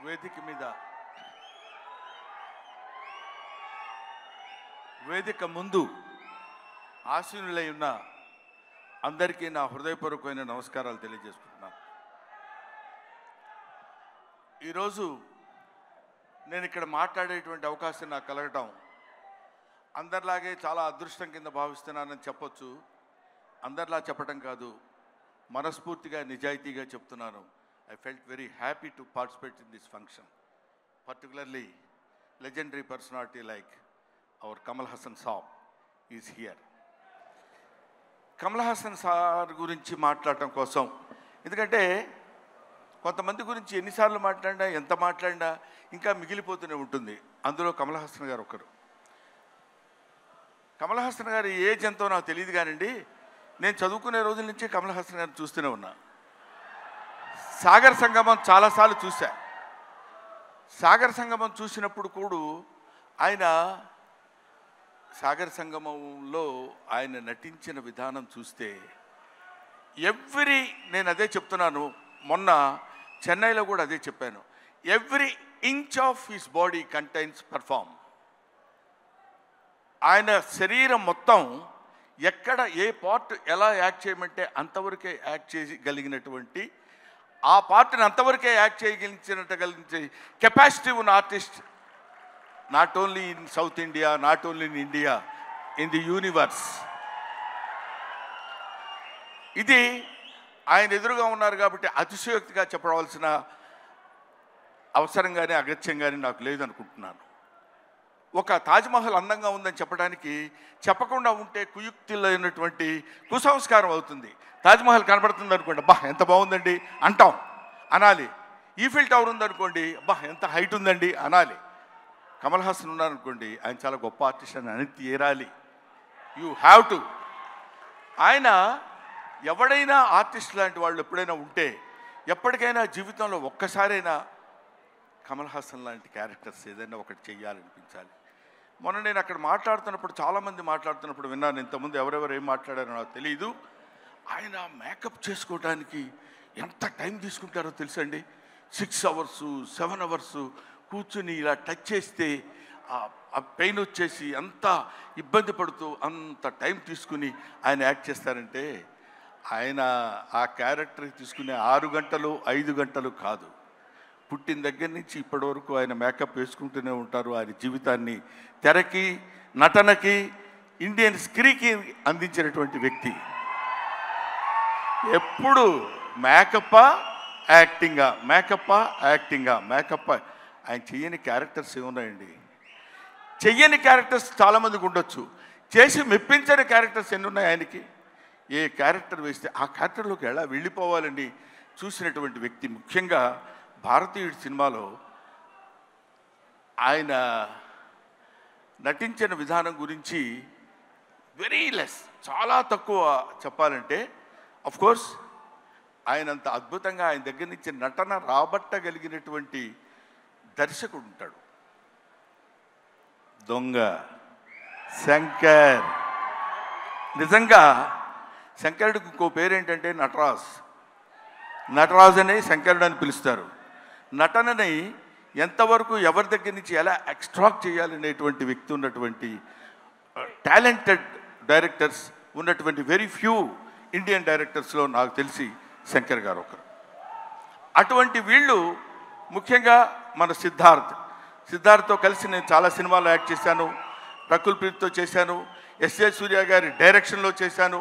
వేదిక ముందు ఆశీనులై ఉన్న అందరికీ నా హృదయపూర్వకమైన నమస్కారాలు తెలియజేసుకుంటున్నాను. ఈరోజు నేను ఇక్కడ మాట్లాడేటువంటి అవకాశం నాకు కలగటం అందరిలాగే చాలా అదృష్టం కింద భావిస్తున్నానని చెప్పొచ్చు. అందరిలా చెప్పడం కాదు, మనస్ఫూర్తిగా నిజాయితీగా చెప్తున్నాను. I felt very happy to participate in this function, particularly legendary personality like our Kamal Haasan Saab is here. Kamal Haasan sir గురించి మాట్లాడటం కోసం, ఎందుకంటే కొంతమంది గురించి ఎన్నిసార్లు మాట్లాడినా ఎంత మాట్లాడినా ఇంకా మిగిలిపోతూనే ఉంటుంది. అందులో కమల్ హాసన్ గారు ఒకరు. కమల్ హాసన్ గారి ఏజ్ ఎంతో నాకు తెలియదు కానండి, నేను చదువుకునే రోజుల నుంచి కమల్ హాసన్ గారిని చూస్తూనే ఉన్నా. సాగర్ సంగమం చాలాసార్లు చూశా. సాగర్ సంగమం చూసినప్పుడు కూడా ఆయన సాగర్ సంగమంలో ఆయన నటించిన విధానం చూస్తే నేను అదే చెప్తున్నాను, మొన్న చెన్నైలో కూడా అదే చెప్పాను, every inch of his body contains perform. ఆయన శరీరం మొత్తం ఎక్కడ ఏ పార్ట్ ఎలా యాక్ట్ చేయమంటే అంతవరకే యాక్ట్ చేయగలిగినటువంటి, ఆ పార్ట్ని అంతవరకే యాక్ట్ చేయగలిగించే కెపాసిటీ ఉన్న artist, not only in south India, not only in India, in the universe. ఇది ఆయన ఎదురుగా ఉన్నారు కాబట్టి అతిశయోక్తిగా చెప్పవలసిన అవసరం కానీ అగత్యం కానీ నాకు లేదనుకుంటున్నాను. ఒక తాజ్మహల్ అందంగా ఉందని చెప్పడానికి చెప్పకుండా ఉంటే కుయుక్తులైనటువంటి కుసంస్కారం అవుతుంది. తాజ్మహల్ కనబడుతుంది అనుకోండి, అబ్బా ఎంత బాగుందండి అంటాం, అనాలి. ఈఫిల్ టవర్ ఉందనుకోండి, అబ్బా ఎంత హైట్ ఉందండి అనాలి. కమల్ హాసన్ ఉన్నారనుకోండి, ఆయన చాలా గొప్ప ఆర్టిస్ట్ అని అని తీరాలి. You have to. ఆయన ఎవడైనా ఆర్టిస్ట్ లాంటి వాళ్ళు ఎప్పుడైనా ఉంటే ఎప్పటికైనా జీవితంలో ఒక్కసారైనా కమల్ హాసన్ లాంటి క్యారెక్టర్స్ ఏదైనా ఒకటి చెయ్యాలనిపించాలి. మొన్న నేను అక్కడ మాట్లాడుతున్నప్పుడు, చాలామంది మాట్లాడుతున్నప్పుడు విన్నాను. ఇంతకుముందు ఎవరెవరు ఏం మాట్లాడారో నాకు తెలియదు. ఆయన మేకప్ చేసుకోవడానికి ఎంత టైం తీసుకుంటారో తెలుసండి. 6 hours 7 hours కూర్చుని ఇలా టచ్ చేస్తే ఆ పెయిన్ వచ్చేసి అంత ఇబ్బంది పడుతూ అంత టైం తీసుకుని ఆయన యాక్ట్ చేస్తారంటే, ఆయన ఆ క్యారెక్టర్కి తీసుకునే 6 గంటలు 5 గంటలు కాదు, పుట్టిన దగ్గర నుంచి ఇప్పటి వరకు ఆయన మేకప్ వేసుకుంటూనే ఉంటారు. ఆయన జీవితాన్ని తెరకి, నటనకి, ఇండియన్ స్క్రీన్కి అందించినటువంటి వ్యక్తి. ఎప్పుడు మేకప్పా యాక్టింగా, మేకప్పా యాక్టింగా, మేకప్పా. ఆయన చెయ్యని క్యారెక్టర్స్ ఏమున్నాయండి? చెయ్యని క్యారెక్టర్స్ చాలామందికి ఉండొచ్చు, చేసి మెప్పించని క్యారెక్టర్స్ ఎన్ని ఉన్నాయి ఆయనకి. ఏ క్యారెక్టర్ వేస్తే ఆ క్యారెక్టర్లోకి ఎలా వెళ్ళిపోవాలని చూసినటువంటి వ్యక్తి. ముఖ్యంగా భారతీయుడి సినిమాలో ఆయన నటించిన విధానం గురించి వెరీ లెస్, చాలా తక్కువ చెప్పాలంటే. అఫ్కోర్స్ ఆయనంత అద్భుతంగా ఆయన దగ్గర నుంచి నటన రాబట్టగలిగినటువంటి దర్శకుడు ఉంటాడు. దొంగ శంకర్. నిజంగా శంకరుడికి ఇంకో పేరేంటంటే నటరాజ్. నటరాజ్ అని శంకరుడు అని పిలుస్తారు. నటనని ఎంతవరకు ఎవరి దగ్గర నుంచి ఎలా ఎక్స్ట్రాక్ట్ చేయాలనేటువంటి వ్యక్తి ఉన్నటువంటి టాలెంటెడ్ డైరెక్టర్స్ ఉన్నటువంటి వెరీ ఫ్యూ ఇండియన్ డైరెక్టర్స్లో నాకు తెలిసి శంకర్ గారు ఒకరు. అటువంటి వీళ్ళు ముఖ్యంగా మన సిద్ధార్థ్తో కలిసి నేను చాలా సినిమాల్లో యాక్ట్ చేశాను. రకుల్ ప్రీత్తో చేశాను, ఎస్ఏ సూర్య గారి డైరెక్షన్లో చేశాను,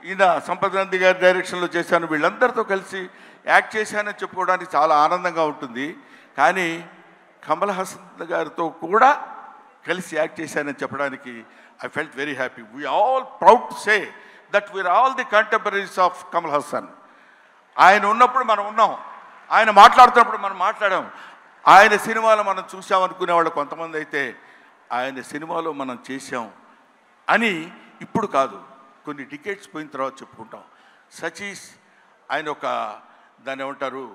ఈయన సంపత్ నంది గారి డైరెక్షన్లో చేశాను. వీళ్ళందరితో కలిసి యాక్ట్ చేశానని చెప్పుకోవడానికి చాలా ఆనందంగా ఉంటుంది. కానీ కమల్ హాసన్ గారితో కూడా కలిసి యాక్ట్ చేశానని చెప్పడానికి I felt very happy. We all proud to say that we are all the contemporaries of Kamal Haasan. ఆయన ఉన్నప్పుడు మనం ఉన్నాం, ఆయన మాట్లాడుతున్నప్పుడు మనం మాట్లాడాం. ఆయన సినిమాలో మనం చూసామనుకునేవాళ్ళు కొంతమంది అయితే ఆయన సినిమాలో మనం చేసాం అని ఇప్పుడు కాదు, కొన్ని డికేట్స్ పోయిన తర్వాత చెప్పుకుంటాం. సచీస్ ఆయన ఒక దాన్ని ఏమంటారు,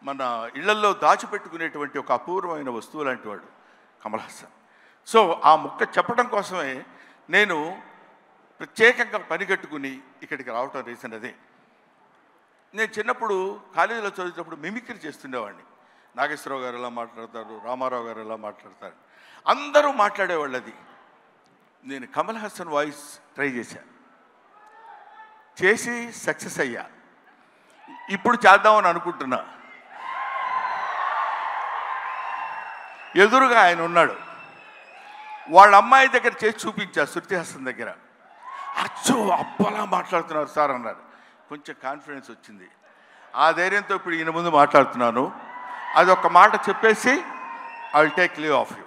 మన ఇళ్లల్లో దాచిపెట్టుకునేటువంటి ఒక అపూర్వమైన వస్తువు లాంటి వాడు కమల్ హాసన్. సో ఆ ముక్క చెప్పడం కోసమే నేను ప్రత్యేకంగా పనిగట్టుకుని ఇక్కడికి రావటం రీజన్ అదే. నేను చిన్నప్పుడు కాలేజీలో చదివేటప్పుడు మిమిక్రీ చేస్తుండేవాడిని. నాగేశ్వరరావు గారు ఎలా మాట్లాడతారు, రామారావు గారు ఎలా మాట్లాడతారు, అందరూ మాట్లాడేవాళ్ళు. అది నేను కమల్ హాసన్ వాయిస్ ట్రై చేసి సక్సెస్ అయ్యా. ఇప్పుడు చేద్దామని అనుకుంటున్నా. ఎదురుగా ఆయన ఉన్నాడు. వాళ్ళ అమ్మాయి దగ్గర చేసి చూపించా, శృతి హాసన్ దగ్గర. అచ్చో అప్పలా మాట్లాడుతున్నారు సార్ అన్నారు. కొంచెం కాన్ఫిడెన్స్ వచ్చింది. ఆ ధైర్యంతో ఇప్పుడు ఈయన ముందు మాట్లాడుతున్నాను. అది ఒక మాట చెప్పేసి I will take leave of you.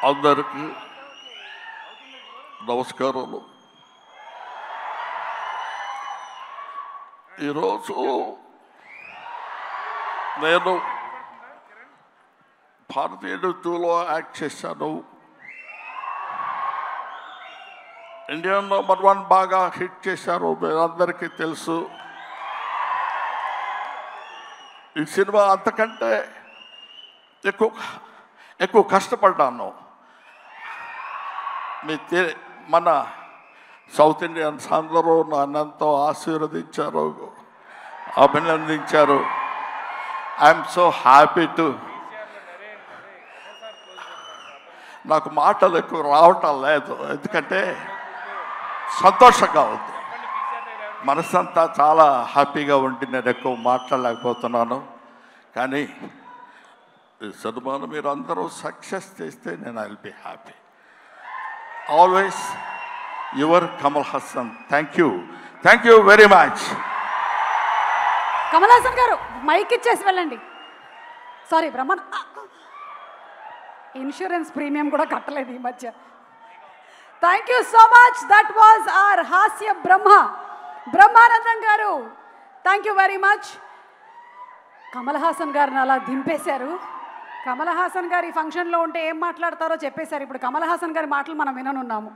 అందరికీ నమస్కారాలు. ఈరోజు నేను భారతీయుడు 2లో యాక్ట్ చేశాను. ఇండియన్ నెంబర్ 1 బాగా హిట్ చేశారు, మీరందరికీ తెలుసు. ఈ సినిమా అంతకంటే ఎక్కువ కష్టపడ్డాను. మన సౌత్ ఇండియన్స్ అందరూ నన్నంతో ఆశీర్వదించారు, అభినందించారు. I'm so happy to. నాకు మాటలు ఎక్కువ రావటం లేదు, ఎందుకంటే సంతోషంగా ఉంది. మనసంతా చాలా హ్యాపీగా ఉండి నేను ఎక్కువ మాట్లాడలేకపోతున్నాను. కానీ ఈ సినిమాను మీరు అందరూ సక్సెస్ చేస్తే నేను I will be happy. Always your Kamal Haasan. Thank you very much. Kamal Haasan గారు మైక్ ఇచ్చేసి వెళ్ళండి. సారీ బ్రహ్మన్, ఇన్సూరెన్స్ ప్రీమియం కూడా కట్టలేదు ఈ మధ్య. Thank you so much. That was our హాస్య బ్రహ్మానందం గారు. Thank you very much. Kamal Haasan గారిని అలా దింపేశారు. కమల్ హాసన్ గారు ఈ ఫంక్షన్లో ఉంటే ఏం మాట్లాడతారో చెప్పేశారు. ఇప్పుడు కమల్ హాసన్ గారి మాటలు మనం విననున్నాము.